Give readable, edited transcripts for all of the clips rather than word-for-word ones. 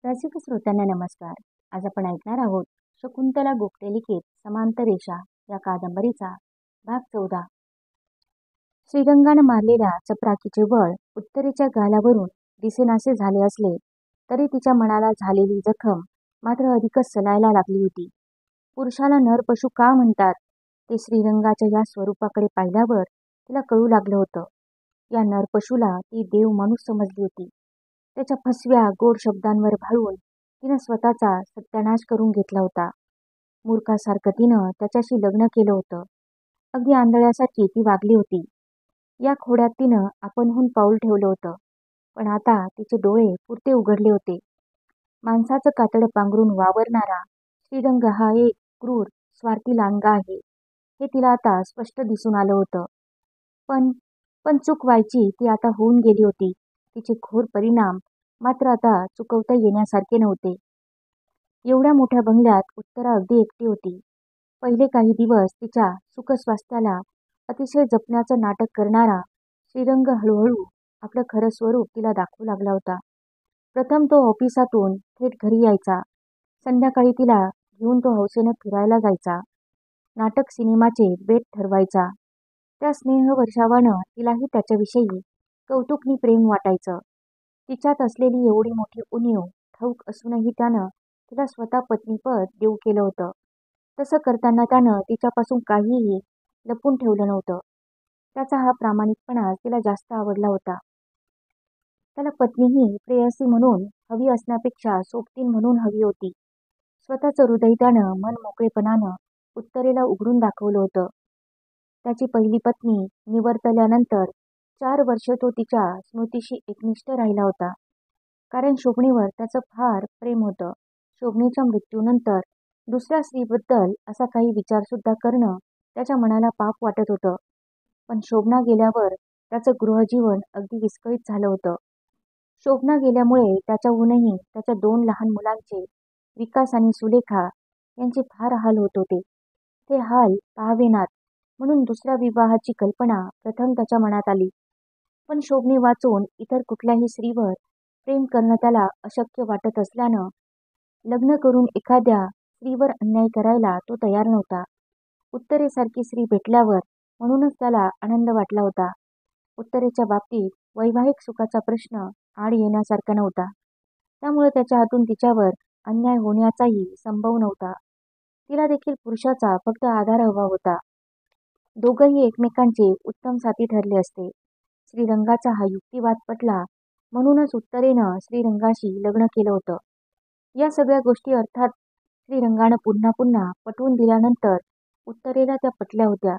रसिक श्रोत्यांना नमस्कार. आज आपण ऐकणार आहोत शकुंतला गोखले लिखित समांतर रेषा या कादंबरीचा भाग 14. श्रीरंगानं मारलेल्या चपराकीचे बळ उत्तरेच्या गालावरून दिसेनासे झाले असले तरी तिच्या मनाला झालेली जखम मात्र अधिकच सलायला लागली होती. पुरुषाला नर पशु का म्हणतात ते श्रीरंगाच्या या स्वरूपाकडे पाहिल्यावर तिला कळू लागलं होतं. या नरपशूला ती देव माणूस समजली होती. त्याच्या फसव्या गोड शब्दांवर भाळून तिनं स्वतःचा सत्यानाश करून घेतला होता. मूर्खासारखं तिनं त्याच्याशी लग्न केलं होतं. अगदी आंधळ्यासारखी ती वागली होती. या खोड्यात तिनं आपणहून पाऊल ठेवलं होतं. पण आता तिचे डोळे पुरते उघडले होते. माणसाचं कातडं पांघरून वावरणारा श्रीरंग हा एक क्रूर स्वार्थी लांडगा आहे हे तिला आता स्पष्ट दिसून आलं होतं. पण पण चूक व्हायची ती आता होऊन गेली होती. तिचे घोर परिणाम मात्र आता चुकवता येण्यासारखे नव्हते. एवढ्या मोठ्या बंगल्यात उत्तरा अगदी एकटी होती. पहिले काही दिवस तिच्या सुखस्वास्थ्याला अतिशय जपण्याचं नाटक करणारा श्रीरंग हळूहळू आपलं खरं स्वरूप तिला दाखवू लागला होता. प्रथम तो ऑफिसातून थेट घरी यायचा. संध्याकाळी तिला घेऊन तो हौसेनं फिरायला जायचा. नाटक सिनेमाचे बेत ठरवायचा. त्या स्नेहवर्षावानं तिलाही त्याच्याविषयी कौतुकनी प्रेम वाटायचं. तिच्यात असलेली एवढी मोठी उणीव ठाऊक असूनही त्यानं तिला स्वतः पत्नीपद देऊ केलं होतं. तसं करताना त्यानं तिच्यापासून काहीही लपून ठेवलं नव्हतं. त्याचा हा प्रामाणिकपणा तिला जास्त आवडला होता. त्याला पत्नीही प्रेयसी म्हणून हवी असण्यापेक्षा सोबतीन म्हणून हवी होती. स्वतःचं हृदय त्यानं मन मोकळेपणानं उत्तरेला उघडून दाखवलं होतं. त्याची पहिली पत्नी निवर्तल्यानंतर 4 वर्ष तो तिच्या स्मृतीशी एकनिष्ठ राहिला होता. कारण शोभणीवर त्याचं फार प्रेम होतं. शोभणीच्या मृत्यूनंतर दुसऱ्या स्त्रीबद्दल असा काही विचारसुद्धा करणं त्याच्या मनाला पाप वाटत होतं. पण शोभना गेल्यावर त्याचं गृहजीवन अगदी विस्कळीत झालं होतं. शोभना गेल्यामुळे त्याच्याहूनही त्याच्या 2 लहान मुलांचे विकास आणि सुलेखा यांचे फार हाल होत होते. ते हाल पाहावेनात म्हणून दुसऱ्या विवाहाची कल्पना प्रथम त्याच्या मनात आली. पण शोभनी वाचून इतर कुठल्याही स्त्रीवर प्रेम करणं त्याला अशक्य वाटत असल्यानं लग्न करून एखाद्या स्त्रीवर अन्याय करायला तो तयार नव्हता. उत्तरेसारखी स्त्री भेटल्यावर म्हणूनच त्याला आनंद वाटला होता. उत्तरेच्या बाबतीत वैवाहिक सुखाचा प्रश्न आड येण्यासारखा नव्हता. त्यामुळे त्याच्या हातून तिच्यावर अन्याय होण्याचाही संभव नव्हता. तिला देखील पुरुषाचा फक्त आधार हवा होता. दोघंही एकमेकांचे उत्तम साथी ठरले असते. श्रीरंगाचा हा युक्तिवाद पटला म्हणूनच उत्तरेनं श्रीरंगाशी लग्न केलं होतं. या सगळ्या गोष्टी अर्थात श्रीरंगानं पुन्हा पुन्हा पटवून दिल्यानंतर उत्तरेला त्या पटल्या होत्या.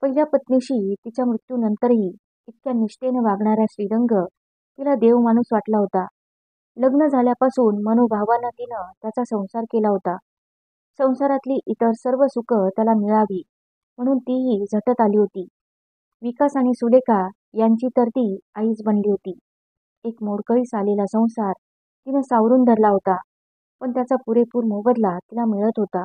पहिल्या पत्नीशी तिच्या मृत्यूनंतरही इतक्या निष्ठेनं वागणारा श्रीरंग तिला देव माणूस वाटला होता. लग्न झाल्यापासून मनोभावानं तिनं त्याचा संसार केला होता. संसारातली इतर सर्व सुखं त्याला मिळावी म्हणून तीही झटत आली होती. विकास आणि सुलेखा यांची तर ती आईच बनली होती. एक मोडकळीस आलेला संसार तिनं सावरून धरला होता. पण त्याचा पुरेपूर मोबदला तिला मिळत होता.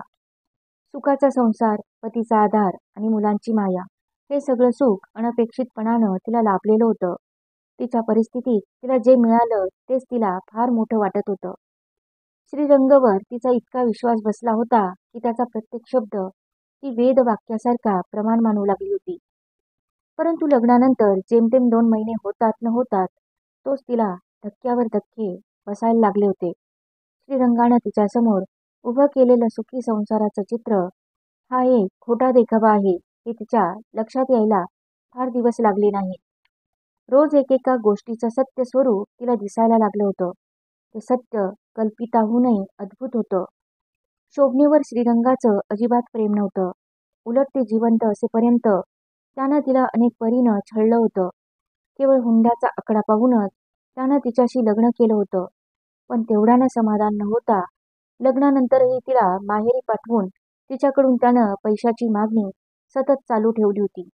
सुखाचा संसार, पतीचा आधार आणि मुलांची माया हे सगळं सुख अनपेक्षितपणानं तिला लाभलेलं होतं. तिच्या परिस्थितीत तिला जे मिळालं तेच तिला फार मोठं वाटत होतं. श्रीरंगवर तिचा इतका विश्वास बसला होता की त्याचा प्रत्येक शब्द ती वेद वाक्यासारखा प्रमाण मानू लागली होती. परंतु लग्नानंतर जेमतेम 2 महिने होतात न होतात तोच तिला धक्क्यावर धक्के बसायला लागले होते. श्रीरंगानं तिच्यासमोर उभं केलेलं सुखी संसाराचं चित्र हा एक खोटा देखावा आहे हे तिच्या लक्षात यायला फार दिवस लागले नाहीत. रोज एकेका गोष्टीचं सत्य स्वरूप तिला दिसायला लागलं होतं. ते सत्य कल्पिताहूनही अद्भुत होतं. शोभनीवर श्रीरंगाचं अजिबात प्रेम नव्हतं. उलट ते जिवंत असेपर्यंत त्यानं तिला अनेक परीनं छळलं होतं. केवळ हुंड्याचा आकडा पाहूनच त्यानं तिच्याशी लग्न केलं होतं. पण तेवढ्यानं समाधान न होता लग्नानंतरही तिला माहेरी पाठवून तिच्याकडून त्यानं पैशाची मागणी सतत चालू ठेवली होती.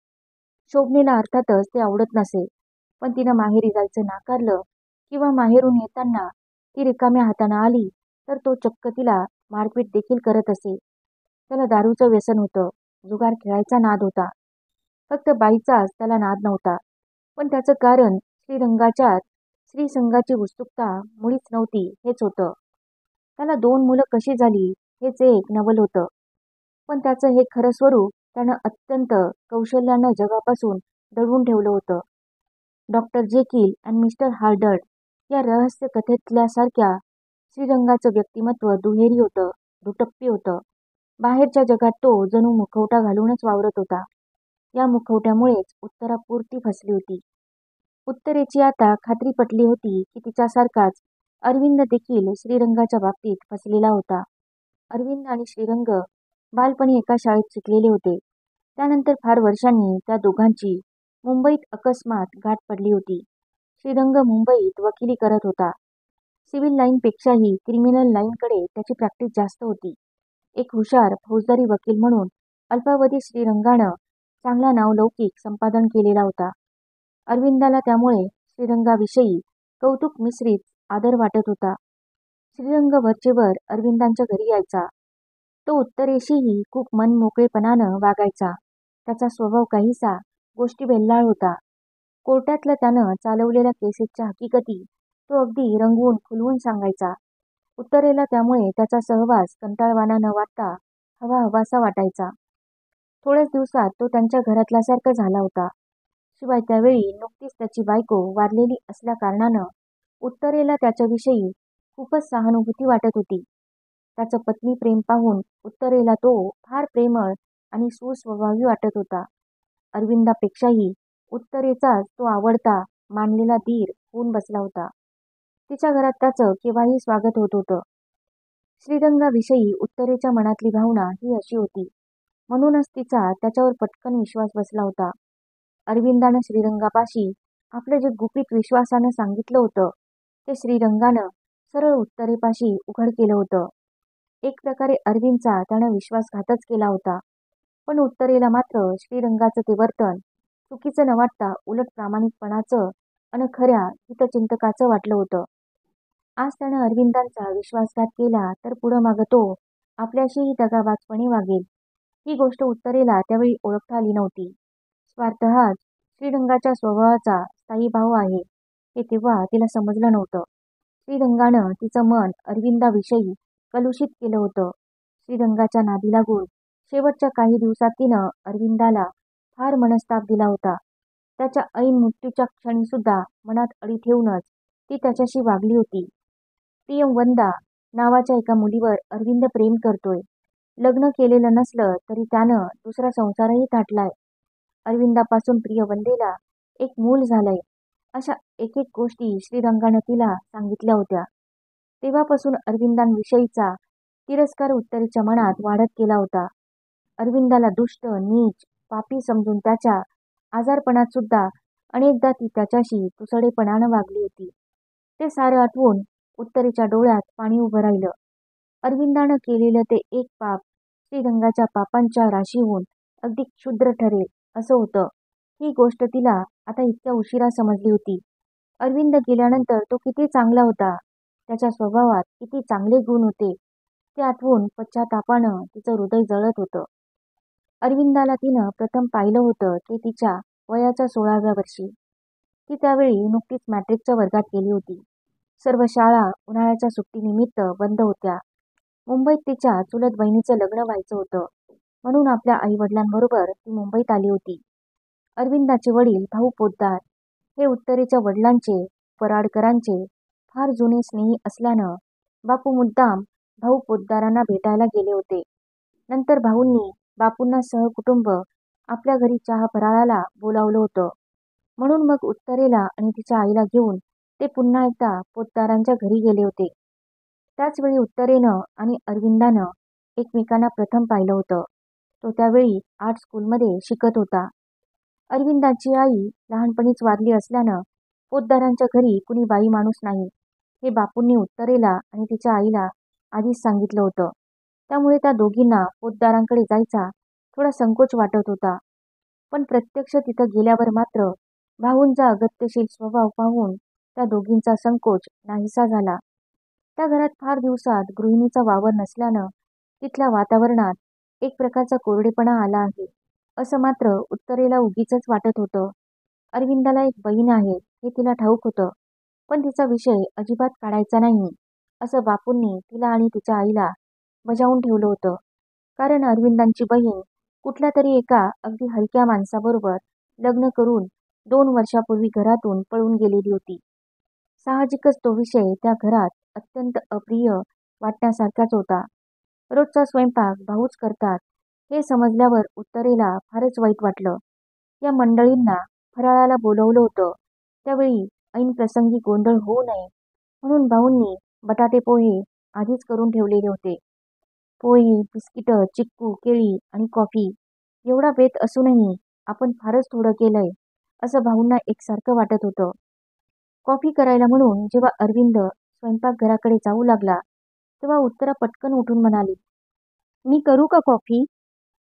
शोभनीला अर्थातच ते आवडत नसे. पण तिनं माहेरी जायचं नाकारलं किंवा माहेरून येताना ती रिकाम्या हातानं आली तर तो चक्क तिला मारपीट देखील करत असे. त्याला दारूचं व्यसन होतं. जुगार खेळायचा नाद होता. फक्त बाईचाच त्याला नाद नव्हता. पण त्याचं कारण श्रीरंगाच्यात श्रीसंगाची उत्सुकता मुळीच नव्हती हेच होतं. त्याला 2 मुलं कशी झाली हेच एक नवल होतं. पण त्याचं हे खरं स्वरूप त्यानं अत्यंत कौशल्यानं जगापासून दडवून ठेवलं होतं. डॉक्टर जेकिल आणि मिस्टर हार्डड या रहस्य कथेतल्यासारख्या श्रीरंगाचं व्यक्तिमत्व दुहेरी होतं, दुटप्पी होतं. बाहेरच्या जगात तो जणू मुखवटा घालूनच वावरत होता. या मुखवट्यामुळेच उत्तरा पुरती फसली होती. उत्तरेची आता खात्री पटली होती की तिच्यासारखाच अरविंद देखील श्रीरंगाच्या बाबतीत फसलेला होता. अरविंद आणि श्रीरंग बालपणी एका शाळेत शिकलेले होते. त्यानंतर फार वर्षांनी त्या दोघांची मुंबईत अकस्मात गाठ पडली होती. श्रीरंग मुंबईत वकिली करत होता. सिव्हिल लाईनपेक्षाही क्रिमिनल लाईनकडे त्याची प्रॅक्टिस जास्त होती. एक हुशार फौजदारी वकील म्हणून अल्पावधीत श्रीरंगानं चांगला नावलौकिक संपादन केलेला होता. अरविंदाला त्यामुळे श्रीरंगाविषयी कौतुक मिश्रित आदर वाटत होता. श्रीरंग वरचेवर अरविंदांच्या घरी यायचा. तो उत्तरेशीही खूप मनमोकळेपणानं वागायचा. त्याचा स्वभाव काहीसा गोष्टीबेल्लाळ होता. कोर्टातल्या त्यानं चालवलेल्या केसेसच्या हकीकती तो अगदी रंगवून फुलवून सांगायचा. उत्तरेला त्यामुळे त्याचा सहवास कंटाळवाणा न वाटता हवाहवासा वाटायचा. थोड्याच दिवसात तो त्यांच्या घरातल्यासारखा झाला होता. शिवाय त्यावेळी नुकतीच त्याची बायको वारलेली असल्याकारणानं उत्तरेला त्याच्याविषयी खूपच सहानुभूती वाटत होती. त्याचं पत्नी प्रेम पाहून उत्तरेला तो फार प्रेमळ आणि सुस्वभावी वाटत होता. अरविंदापेक्षाही उत्तरेचाच तो आवडता मानलेला धीर होऊन बसला होता. तिच्या घरात त्याचं केव्हाही स्वागत होत होतं. श्रीरंगाविषयी उत्तरेच्या मनातली भावना ही अशी होती. म्हणूनच तिचा त्याच्यावर पटकन विश्वास बसला होता. अरविंदानं श्रीरंगापाशी आपलं जे गुपित विश्वासानं सांगितलं होतं ते श्रीरंगानं सरळ उत्तरेपाशी उघड केलं होतं. एक प्रकारे अरविंदचा त्यानं विश्वासघातच केला होता. पण उत्तरेला मात्र श्रीरंगाचं ते वर्तन चुकीचं न वाटता उलट प्रामाणिकपणाचं अन खऱ्या हितचिंतकाचं वाटलं होतं. आज त्यानं अरविंदांचा विश्वासघात केला तर पुढं मागं तो आपल्याशीही दगाबाजपणे वागेल ही गोष्ट उत्तरेला त्यावेळी ओळखता आली नव्हती. स्वार्थ हाच श्रीरंगाच्या स्वभावाचा स्थायी भाव आहे हे तेव्हा तिला समजलं नव्हतं. श्रीरंगानं तिचं मन अरविंदाविषयी कलुषित केलं होतं. श्रीरंगाच्या नादी लागून शेवटच्या काही दिवसात तिनं अरविंदाला फार मनस्ताप दिला होता. त्याच्या ऐन मृत्यूच्या क्षणीसुद्धा मनात अडी ठेवूनच ती त्याच्याशी वागली होती. प्रियवंदा नावाच्या एका मुलीवर अरविंद प्रेम करतोय. लग्न केलेलं नसलं तरी त्यानं दुसरा संसारही थाटलाय. अरविंदापासून प्रियवंदेला एक मूल झालंय. अशा एक गोष्टी श्रीरंगानं तिला सांगितल्या होत्या. तेव्हापासून अरविंदांविषयीचा तिरस्कार उत्तरेच्या मनात वाढत गेला होता. अरविंदाला दुष्ट, नीच, पापी समजून त्याच्या आजारपणात सुद्धा अनेकदा ती त्याच्याशी तुसडेपणानं वागली होती. ते सारं आठवून उत्तरेच्या डोळ्यात पाणी उभं राहिलं. अरविंदानं केलेलं ते एक पाप श्रीरंगाच्या पापांच्या राशीहून अगदी क्षुद्र ठरेल असं होतं. ही गोष्ट तिला आता इतक्या उशिरा समजली होती. अरविंद गेल्यानंतर तो किती चांगला होता. त्याच्या स्वभावात किती चांगले गुण होते ते आठवून पश्चातापानं तिचं हृदय जळत होतं. अरविंदाला तिनं प्रथम पाहिलं होतं ते तिच्या वयाच्या 16व्या वर्षी. ती त्यावेळी नुकतीच मॅट्रिकच्या वर्गात गेली होती. सर्व शाळा उन्हाळ्याच्या सुट्टीनिमित्त बंद होत्या. मुंबईत तिच्या चुलत बहिणीचं लग्न व्हायचं होतं म्हणून आपल्या आईवडिलांबरोबर ती मुंबईत आली होती. अरविंदाचे वडील भाऊ पोद्दार हे उत्तरेच्या वडिलांचे पराडकरांचे फार जुने स्नेही असल्यानं बापू मुद्दाम भाऊ पोद्दारांना भेटायला गेले होते. नंतर भाऊंनी बापूंना सहकुटुंब आपल्या घरी चहा फराळाला बोलावलं होतं. म्हणून मग उत्तरेला आणि तिच्या आईला घेऊन ते पुन्हा एकदा पोद्दारांच्या घरी गेले होते. त्याचवेळी उत्तरेनं आणि अरविंदानं एकमेकांना प्रथम पाहिलं होतं. तो त्यावेळी आर्ट स्कूलमध्ये शिकत होता. अरविंदाची आई लहानपणीच वारली असल्यानं पोद्दारांच्या घरी कुणी बाई माणूस नाही हे बापूंनी उत्तरेला आणि तिच्या आईला आधीच सांगितलं होतं. त्यामुळे त्या दोघींना पोद्दारांकडे जायचा थोडा संकोच वाटत होता. पण प्रत्यक्ष तिथं गेल्यावर मात्र भाऊंचा अगत्यशील स्वभाव पाहून त्या दोघींचा संकोच नाहीसा झाला. त्या घरात फार दिवसात गृहिणीचा वावर नसल्यानं तिथल्या वातावरणात एक प्रकारचा कोरडेपणा आला आहे असं मात्र उत्तरेला उगीचच वाटत होतं. अरविंदाला एक बहीण आहे हे तिला ठाऊक होतं. पण तिचा विषय अजिबात काढायचा नाही असं बापूंनी तिला आणि तिच्या आईला बजावून ठेवलं होतं. कारण अरविंदांची बहीण कुठल्या तरी एका अगदी हलक्या माणसाबरोबर लग्न करून 2 वर्षापूर्वी घरातून पळून गेलेली होती. साहजिकच तो विषय त्या घरात अत्यंत अप्रिय वाटण्यासारखाच होता. रोजचा स्वयंपाक भाऊच करतात हे समजल्यावर उत्तरेला फारच वाईट वाटलं. या मंडळींना फराळाला बोलवलं होतं, त्यावेळी ऐन प्रसंगी गोंधळ होऊ नये म्हणून भाऊंनी बटाटे पोहे आधीच करून ठेवलेले होते. पोहे, बिस्किटं, चिक्कू, केळी आणि कॉफी एवढा बेत असूनही आपण फारच थोडं केलंय असं भाऊंना एकसारखं वाटत होतं. कॉफी करायला म्हणून जेव्हा अरविंद स्वयंपाकघराकडे जाऊ लागला, तेव्हा उत्तरा पटकन उठून म्हणाली, मी करू का कॉफी?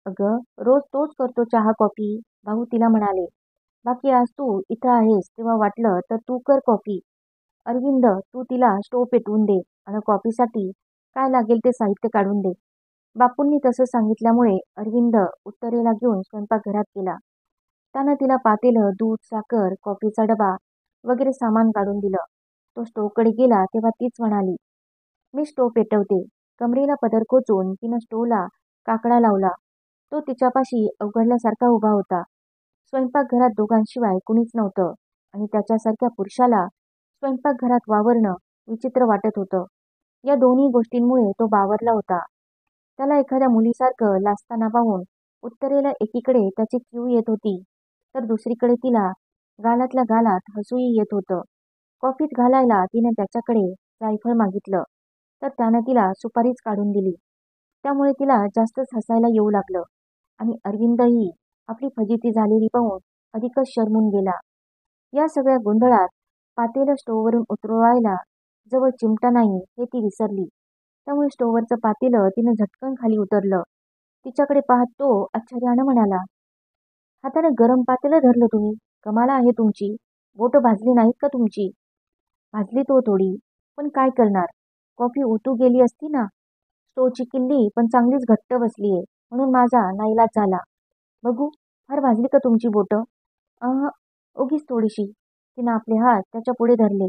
अगं, रोज तोच करतो चहा कॉफी, भाऊ तिला म्हणाले. बाकी आज तू इथं आहेस तेव्हा वाटलं तर तू कर कॉफी. अरविंद, तू तिला स्टोव पेटवून दे आणि कॉफीसाठी काय लागेल ते साहित्य काढून दे. बापूंनी तसं सांगितल्यामुळे अरविंद उत्तरेला घेऊन स्वयंपाकघरात गेला. त्यानं तिला पातेलं, दूध, साखर, कॉफीचा डबा वगैरे सामान काढून दिलं. तो स्टोवकडे गेला तेव्हा तीच म्हणाली, मी स्टोव पेटवते. कमरेला पदर खोचून तिनं स्टोवला काकडा लावला. तो तिच्यापाशी अवघडल्यासारखा उभा होता. स्वयंपाकघरात दोघांशिवाय कुणीच नव्हतं आणि त्याच्यासारख्या पुरुषाला स्वयंपाकघरात वावरणं विचित्र वाटत होतं. या दोन्ही गोष्टींमुळे तो बावरला होता. त्याला एखाद्या मुलीसारखं लाजताना पाहून उत्तरेला एकीकडे त्याची कीव येत होती, तर दुसरीकडे तिला गालातल्या गालात हसूही येत होतं. कॉफीत घालायला तिने त्याच्याकडे जायफळ मागितलं, तर त्यानं तिला सुपारीच काढून दिली. त्यामुळे तिला जास्तच हसायला येऊ लागलं आणि अरविंदही आपली फजिती झालेली पाहून अधिकच शरमून गेला. या सगळ्या गोंधळात पातेलं स्टोववरून उतरवायला जवळ चिमटा नाही हे ती विसरली. त्यामुळे स्टोववरचं पातेलं तिनं झटकन खाली उतरलं. तिच्याकडे पाहत तो आश्चर्यानं म्हणाला, हाताने गरम पातेलं धरलं तुम्ही, कमाल आहे तुमची. बोटं भाजली नाहीत का तुमची? भाजली तो थोडी, पण काय करणार, कॉफी ओतू गेली असती ना. स्टोवची किल्ली पण चांगलीच घट्ट बसलीये म्हणून माझा नाईलाज झाला. बघू, फार भाजली का तुमची बोटं? अह, उगीच थोडीशी. तिनं आपले हात त्याच्या पुढे धरले.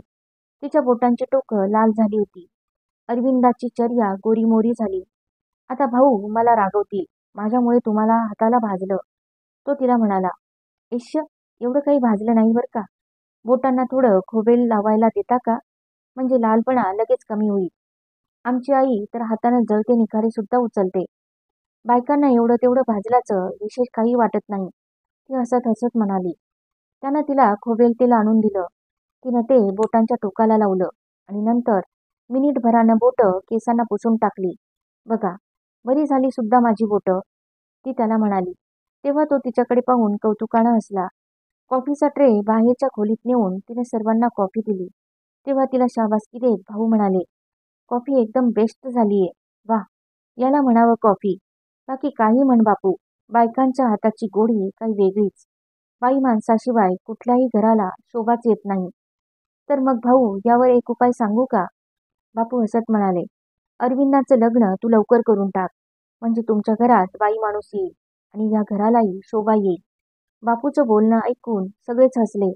तिच्या बोटांची टोकं लाल झाली होती. अरविंदाची चर्या गोरीमोरी झाली. आता भाऊ मला रागवतील, माझ्यामुळे तुम्हाला हाताला भाजलं. तो तिला म्हणाला, इश्य, एवढं काही भाजलं नाही बरं का. बोटांना थोडं खोबेल लावायला देता का, म्हणजे लालपणा लगेच कमी होईल. आमची आई तर हाताने जळते निखारे सुद्धा उचलते. बायकांना एवढं तेवढं भाजल्याचं विशेष काही वाटत नाही, ती हसत हसत म्हणाली. त्यानं तिला खोबरेल तेल आणून दिलं. तिनं ते बोटांच्या टोकाला लावलं आणि नंतर मिनिटभरानं बोटं केसांना पुसून टाकली. बघा, बरी झाली सुद्धा माझी बोटं, ती त्याला म्हणाली. तेव्हा तो तिच्याकडे पाहून कौतुकानं हसला. कॉफीचा ट्रे बाहेरच्या खोलीत नेऊन तिने सर्वांना कॉफी दिली. तेव्हा तिला शाबासकी देत भाऊ म्हणाले, कॉफी एकदम बेस्ट झालीये. वा, याला म्हणावं कॉफी. बाकी काही म्हण बापू, बायकांच्या हाताची गोडी काही वेगळीच. बाई माणसाशिवाय कुठल्याही घराला शोभाच येत नाही. तर मग भाऊ, यावर एक उपाय सांगू का? बापू हसत म्हणाले, अरविंदाचं लग्न तू लवकर करून टाक, म्हणजे तुमच्या घरात बाई माणूस येईल आणि या घरालाही शोभा येईल. बापूचं बोलणं ऐकून सगळेच हसले.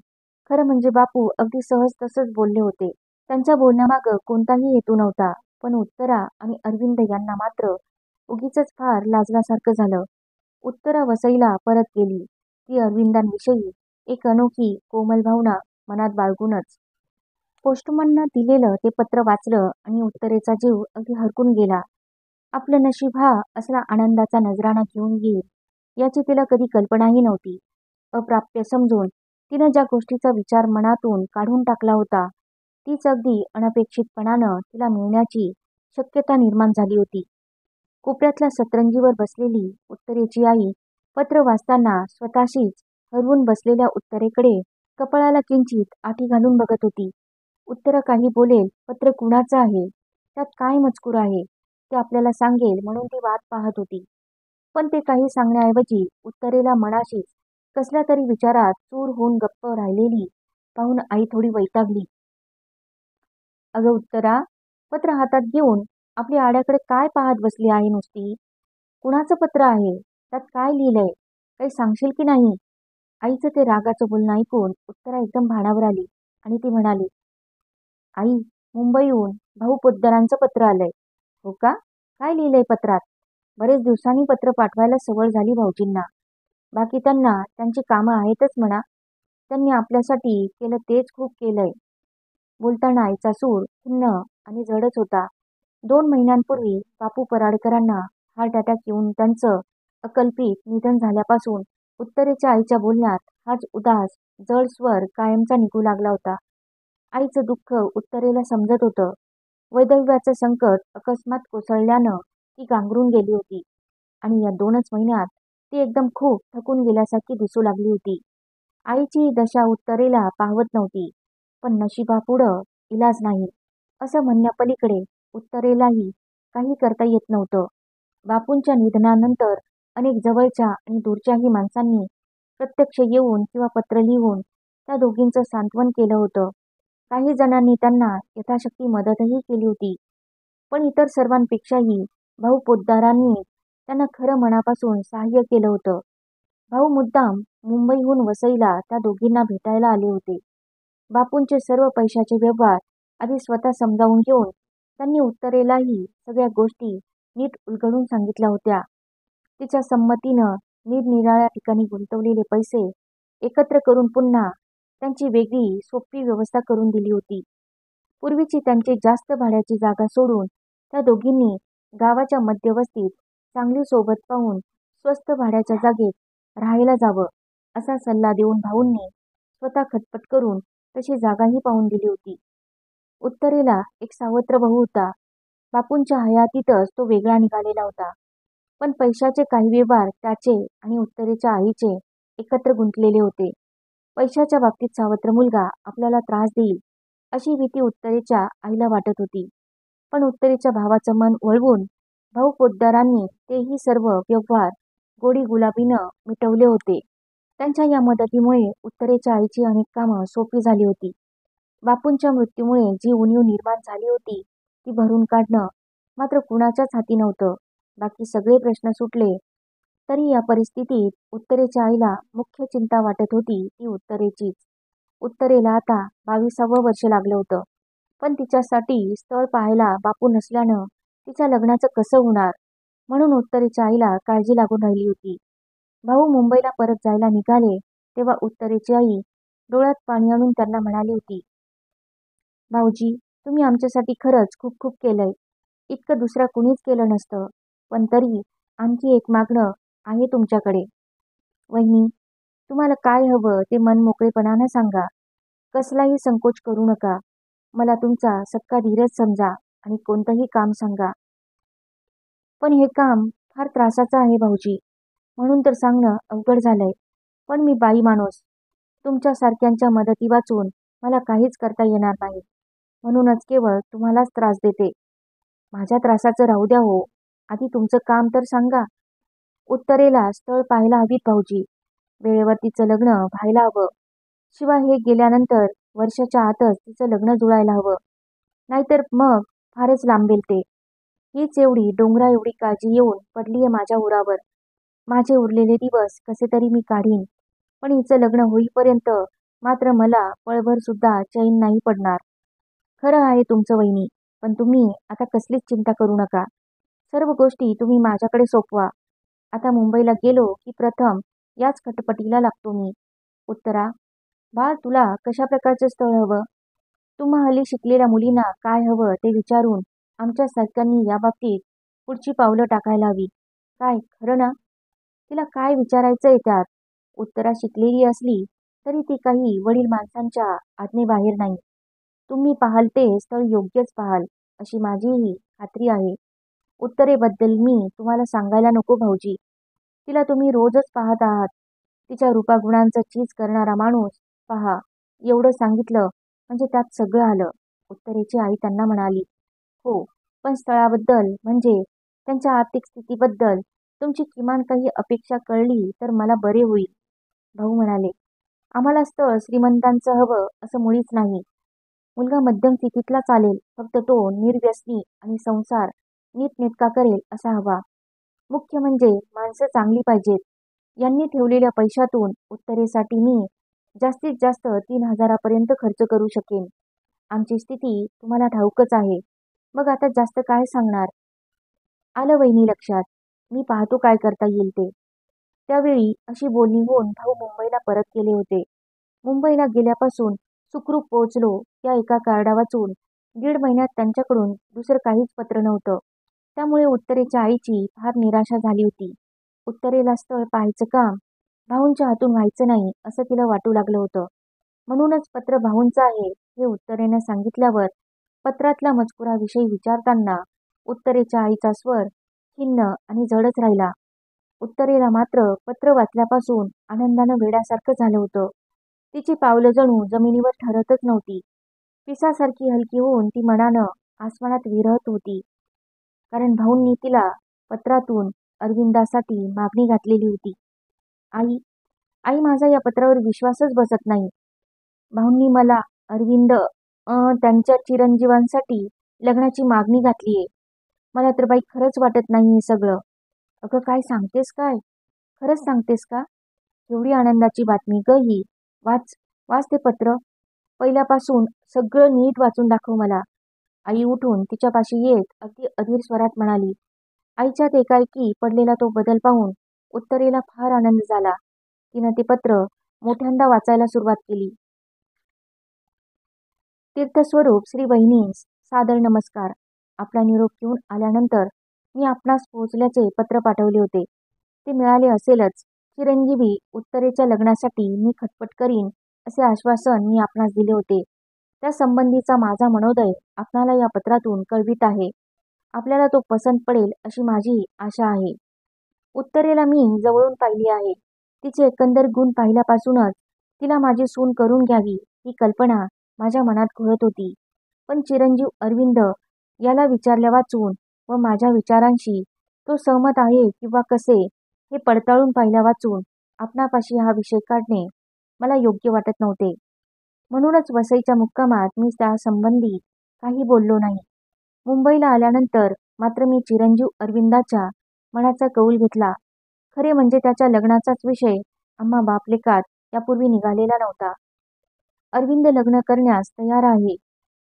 खरं म्हणजे बापू अगदी सहज तसंच बोलले होते. त्यांच्या बोलण्यामागं कोणताही हेतू नव्हता. पण उत्तरा आणि अरविंद यांना मात्र उगीचच फार लाजल्यासारखं झालं. उत्तरा वसईला परत गेली. ती अरविंदांविषयी एक अनोखी कोमल भावना मनात बाळगूनच. पोस्टमननं दिलेलं ते पत्र वाचलं आणि उत्तरेचा जीव अगदी हरकून गेला. आपलं नशीब हा असला आनंदाचा नजराणा घेऊन येईल याची तिला कधी कल्पनाही नव्हती. अप्राप्य समजून तिनं ज्या गोष्टीचा विचार मनातून काढून टाकला होता, तीच अगदी अनपेक्षितपणानं तिला मिळण्याची शक्यता निर्माण झाली होती. कोपऱ्यातल्या सतरंजीवर बसलेली उत्तरेची आई पत्र वाचताना स्वतःशीच हरवून बसलेल्या उत्तरेकडे कपाळाला किंचित आठी घालून बघत होती. उत्तरा काही बोलेल, पत्र कुणाचं आहे, त्यात काय मजकूर आहे ते आपल्याला सांगेल म्हणून ती वाट पाहत होती. पण ते काही सांगण्याऐवजी उत्तरेला मनाशीच कसल्या तरी विचारात चूर होऊन गप्प राहिलेली पाहून आई थोडी वैतागली. अगं उत्तरा, पत्र हातात घेऊन आपली आड्याकडे काय पाहत बसली आहे नुसती? कुणाचं पत्र आहे, त्यात काय लिहिलंय, काही सांगशील की नाही? आईचं ते रागाचं बोलणं ऐकून उत्तरा एकदम भानावर आली आणि ती म्हणाली, आई, मुंबईहून भाऊ पोद्दारांचं पत्र आलंय. हो का? काय लिहिलंय पत्रात? बरेच दिवसांनी पत्र पाठवायला सवय झाली भाऊजींना. बाकी त्यांना त्यांची कामं आहेतच म्हणा. त्यांनी आपल्यासाठी केलं तेच खूप केलंय. बोलताना आईचा सूर खिन्न आणि जडच होता. 2 महिन्यांपूर्वी बापू पराडकरांना हार्ट अटॅक येऊन त्यांचं अकल्पित निधन झाल्यापासून उत्तरेच्या आईच्या बोलण्यात हाच उदास, जड स्वर कायमचा निघू लागला होता. आईचं दुःख उत्तरेला समजत होतं. वैधव्याचं संकट अकस्मात कोसळल्यानं ती गांगरून गेली होती आणि या 2च महिन्यात ती एकदम खूप थकून गेल्यासारखी दिसू लागली होती. आईची ही दशा उत्तरेला पाहवत नव्हती. पण नशिबापुढं इलाज नाही, असं म्हणण्यापलीकडे उत्तरेलाही काही करता येत नव्हतं. बापूंच्या निधनानंतर अनेक जवळच्या आणि दूरच्याही माणसांनी प्रत्यक्ष येऊन किंवा पत्र लिहून त्या दोघींचं सांत्वन केलं होतं. काही जणांनी त्यांना यथाशक्ती मदतही केली होती. पण इतर सर्वांपेक्षाही भाऊ पोद्दारांनी त्यांना खरं मनापासून सहाय्य केलं होतं. भाऊ मुद्दाम मुंबईहून वसईला त्या दोघींना भेटायला आले होते. बापूंचे सर्व पैशाचे व्यवहार आधी स्वतः समजावून घेऊन त्यांनी उत्तरेलाही सगळ्या गोष्टी नीट उलगडून सांगितल्या होत्या. तिच्या संमतीनं निरनिराळ्या ठिकाणी गुंतवलेले पैसे एकत्र करून पुन्हा त्यांची वेगळी सोपी व्यवस्था करून दिली होती. पूर्वीची त्यांची जास्त भाड्याची जागा सोडून त्या दोघींनी गावाच्या मध्यवस्तीत चांगली सोबत पाहून स्वस्त भाड्याच्या जागेत राहायला जावं, असा सल्ला देऊन भाऊंनी स्वतः खटपट करून तशी जागाही पाहून दिली होती. उत्तरेला एक सावत्र भाऊ होता. बापूंच्या हयातीतच तो वेगळा निघालेला होता. पण पैशाचे काही व्यवहार त्याचे आणि उत्तरेच्या आईचे एकत्र गुंतलेले होते. पैशाच्या बाबतीत सावत्र मुलगा आपल्याला त्रास देईल अशी भीती उत्तरेच्या आईला वाटत होती. पण उत्तरेच्या भावाचं मन वळवून भाऊ पोद्दारांनी तेही सर्व व्यवहार गोडी गुलाबीनं मिटवले होते. त्यांच्या या मदतीमुळे उत्तरेच्या आईची अनेक कामं सोपी झाली होती. बापूंच्या मृत्यूमुळे जी उणीव निर्माण झाली होती ती भरून काढणं मात्र कुणाच्याच हाती नव्हतं. बाकी सगळे प्रश्न सुटले. तरी या परिस्थितीत उत्तरेच्या आईला मुख्य चिंता वाटत होती ती उत्तरेचीच. उत्तरेला आता 22वं वर्ष लागलं होतं. पण तिच्यासाठी स्थळ पाहायला बापू नसल्यानं तिच्या लग्नाचं कसं होणार, म्हणून उत्तरेच्या आईला काळजी लागून राहिली होती. भाऊ मुंबईला परत जायला निघाले तेव्हा उत्तरेची आई डोळ्यात पाणी आणून त्यांना म्हणाली होती, भाऊजी, तुम्ही आमच्यासाठी खरंच खूप खूप केलंय. इतकं दुसऱ्या कुणीच केलं नसतं. पण तरी आणखी एक मागणं आहे तुमच्याकडे. वहिनी, तुम्हाला काय हवं ते मन मोकळेपणानं सांगा. कसलाही संकोच करू नका. मला तुमचा सक्का धीरच समजा आणि कोणतंही काम सांगा. पण हे काम फार त्रासाचं आहे भाऊजी, म्हणून तर सांगणं अवघड झालंय. पण मी बाई माणूस, तुमच्यासारख्यांच्या मदती वाचून मला काहीच करता येणार नाही. म्हणूनच केवळ तुम्हालाच त्रास देते. माझ्या त्रासाचं राहू द्या हो, आधी तुमचं काम तर सांगा. उत्तरेला स्थळ पाहायला हवीत भाऊजी. वेळेवर तिचं लग्न व्हायला हवं. शिवाय हे गेल्यानंतर वर्षाच्या आतच तिचं लग्न जुळायला हवं. नाहीतर मग फारच लांबेल ते. हीच एवढी डोंगरा एवढी काळजी येऊन पडलीये माझ्या उरावर. माझे उरलेले दिवस कसे तरी मी काढीन. पण हिचं लग्न होईपर्यंत मात्र मला पळभर सुद्धा चैन नाही पडणार. खरं आहे तुमचं वहिनी, पण तुम्ही आता कसलीच चिंता करू नका. सर्व गोष्टी तुम्ही माझ्याकडे सोपवा. आता मुंबईला गेलो की प्रथम याच खटपटीला लागतो मी. उत्तरा, बाळ, तुला कशा प्रकारचं स्थळ हवं? तुम्हा हल्ली शिकलेल्या मुलींना काय हवं ते विचारून आमच्या सरकारनी याबाबतीत पुढची पावलं टाकायला हवी. काय खरं ना? तिला काय विचारायचंय त्यात? उत्तरा शिकलेली असली तरी ती काही वडील माणसांच्या आज्ञेबाहेर नाही. तुम्ही पाहाल ते स्थळ योग्यच पाहाल अशी माझीही खात्री आहे. उत्तरेबद्दल मी तुम्हाला सांगायला नको भाऊजी. तिला तुम्ही रोजच पाहत आहात. तिच्या रूपागुणांचं चीज करणारा माणूस पहा. एवढं सांगितलं म्हणजे त्यात सगळं आलं. उत्तरेची आई त्यांना म्हणाली, हो, पण स्थळाबद्दल म्हणजे त्यांच्या आर्थिक स्थितीबद्दल तुमची किमान काही अपेक्षा कळली तर मला बरे होईल. भाऊ म्हणाले, आम्हाला स्थळ श्रीमंतांचं हवं असं मुळीच नाही. मुलगा मध्यम स्थितीतला चालेल, फक्त तो निर्व्यसनी आणि संसार नीटनेटका करेल असा हवा. मुख्य म्हणजे माणसं चांगली पाहिजेत. यांनी ठेवलेल्या पैशातून उत्तरेसाठी मी जास्तीत जास्त 3,000पर्यंत खर्च करू शकेन. आमची स्थिती तुम्हाला ठाऊकच आहे. मग आता जास्त काय सांगणार? आलं वहिनी लक्षात. मी पाहतो काय करता येईल ते. त्यावेळी अशी बोलणी होऊन भाऊ मुंबईला परत गेले होते. मुंबईला गेल्यापासून सुखरूप पोहोचलो या एका कार्डा वाचून 1.5 महिन्यात त्यांच्याकडून दुसरं काहीच पत्र नव्हतं. त्यामुळे उत्तरेच्या आईची फार निराशा झाली होती. उत्तरेला स्थळ पाहायचं काम भाऊंच्या हातून व्हायचं नाही असं तिला वाटू लागलं होतं. म्हणूनच पत्र भाऊंचं आहे हे उत्तरेनं सांगितल्यावर पत्रातल्या मजकुराविषयी विचारताना उत्तरेच्या आईचा स्वर खिन्न आणि जडच राहिला. उत्तरेला मात्र पत्र वाचल्यापासून आनंदानं वेड्यासारखं झालं होतं. तिची पावलं जणू जमिनीवर ठरतच नव्हती. पिसासारखी हलकी होऊन ती मनानं आसमानात विरहत होती. कारण भाऊंनी तिला पत्रातून अरविंदासाठी मागणी घातलेली होती. आई, आई माझा या पत्रावर विश्वासच बसत नाही. भाऊंनी मला अरविंद त्यांच्या चिरंजीवांसाठी लग्नाची मागणी घातलीये. मला तर बाई खरंच वाटत नाही हे सगळं. अगं काय सांगतेस काय? खरंच सांगतेस का? एवढी आनंदाची बातमी ग ही. वाच, वाच ते पत्र. पहिल्यापासून सगळं नीट वाचून दाखव मला. आई उठून तिच्यापाशी येत अगदी अधीर स्वरात म्हणाली. आईच्यात एकाएकी पडलेला तो बदल पाहून उत्तरेला फार आनंद झाला. तिनं ते पत्र मोठ्यांदा वाचायला सुरुवात केली. तीर्थस्वरूप श्री वहिनींस सादर नमस्कार. आपला निरोप घेऊन आल्यानंतर मी आपणास पोहोचल्याचे पत्र पाठवले होते. ते मिळाले असेलच. चिरंजीवी उत्तरेच्या लग्नासाठी मी खटपट करीन असे आश्वासन मी आपणास दिले होते. त्या संबंधीचा माझा मनोदय आपणाला या पत्रातून कळवित आहे. आपल्याला तो पसंत पडेल अशी माझी आशा आहे. उत्तरेला मी जवळून पाहिली आहे. तिचे एकंदर गुण पाहिल्यापासूनच तिला माझी सून करून घ्यावी ही कल्पना माझ्या मनात घोळत होती. पण चिरंजीव अरविंद याला विचारल्या वाचून व माझ्या विचारांशी तो सहमत आहे किंवा कसे हे पडताळून पाहिल्या वाचून आपणापाशी हा विषय काढणे मला योग्य वाटत नव्हते. म्हणूनच वसईच्या मुक्कामात मी त्या संबंधी काही बोललो नाही. मुंबईला आल्यानंतर मात्र मी चिरंजीव अरविंदाच्या मनाचा कौल घेतला. खरे म्हणजे त्याच्या लग्नाचाच विषय आम्हा बापलेकात यापूर्वी निघालेला नव्हता. अरविंद लग्न करण्यास तयार आहे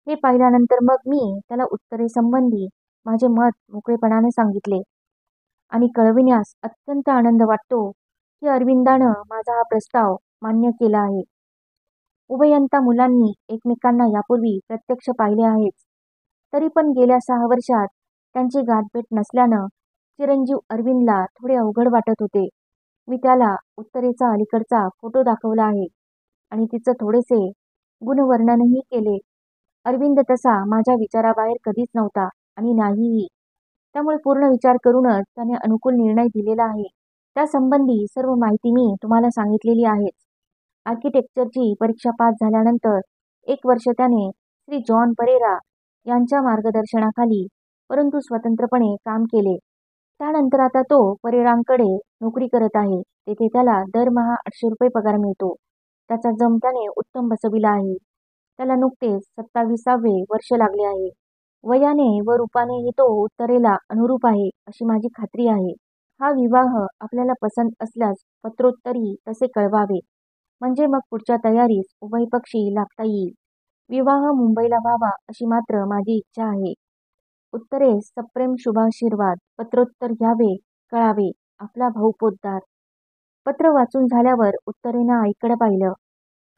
हे पाहिल्यानंतर मग मी त्याला उत्तरेसंबंधी माझे मत मोकळेपणाने सांगितले आणि कळविण्यास अत्यंत आनंद वाटतो की अरविंदानं माझा हा प्रस्ताव मान्य केला आहे. उभयंता मुलांनी एकमेकांना यापूर्वी प्रत्यक्ष पाहिले आहेच. तरी पण गेल्या 6 वर्षात त्यांची गाठभेट नसल्यानं चिरंजीव अरविंदला थोडे अवघड वाटत होते. मी त्याला उत्तरेचा अलीकडचा फोटो दाखवला आहे आणि तिचं थोडेसे गुणवर्णनही केले. अरविंद तसा माझ्या विचाराबाहेर कधीच नव्हता आणि नाहीही. त्यामुळे पूर्ण विचार करूनच त्याने अनुकूल निर्णय दिलेला आहे. त्या संबंधी सर्व माहिती मी तुम्हाला सांगितलेली आहेच. आर्किटेक्चरची परीक्षा पास झाल्यानंतर 1 वर्ष त्याने श्री जॉन परेरा यांच्या मार्गदर्शनाखाली परंतु स्वतंत्रपणे काम केले. त्यानंतर आता तो परेरांकडे नोकरी करत आहे. तेथे त्याला दरमहा 800 रुपये पगार मिळतो. त्याचा जम त्याने उत्तम बसविला आहे. त्याला नुकतेच 27वे वर्ष लागले आहे. वयाने व रूपानेही तो उत्तरेला अनुरूप आहे अशी माझी खात्री आहे. हा विवाह आपल्याला पसंत असल्यास पत्रोत्तरी तसे कळवावे. म्हणजे मग पुढच्या तयारीस उभयपक्षी लागता येईल. विवाह मुंबईला व्हावा अशी मात्र माझी इच्छा आहे. उत्तरेस सप्रेम शुभाशीर्वाद. पत्रोत्तर घ्यावे, कळावे. आपला भाऊ पोद्दार. पत्र वाचून झाल्यावर उत्तरेनं आईकडे पाहिलं.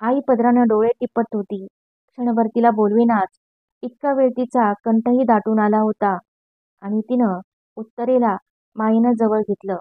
आई पदरानं डोळे टिपत होती. क्षणभर तिला बोलवेनाच इतका वेळ तिचा कंठही दाटून आला होता आणि तिनं उत्तरेला मायेनं जवळ घेतलं.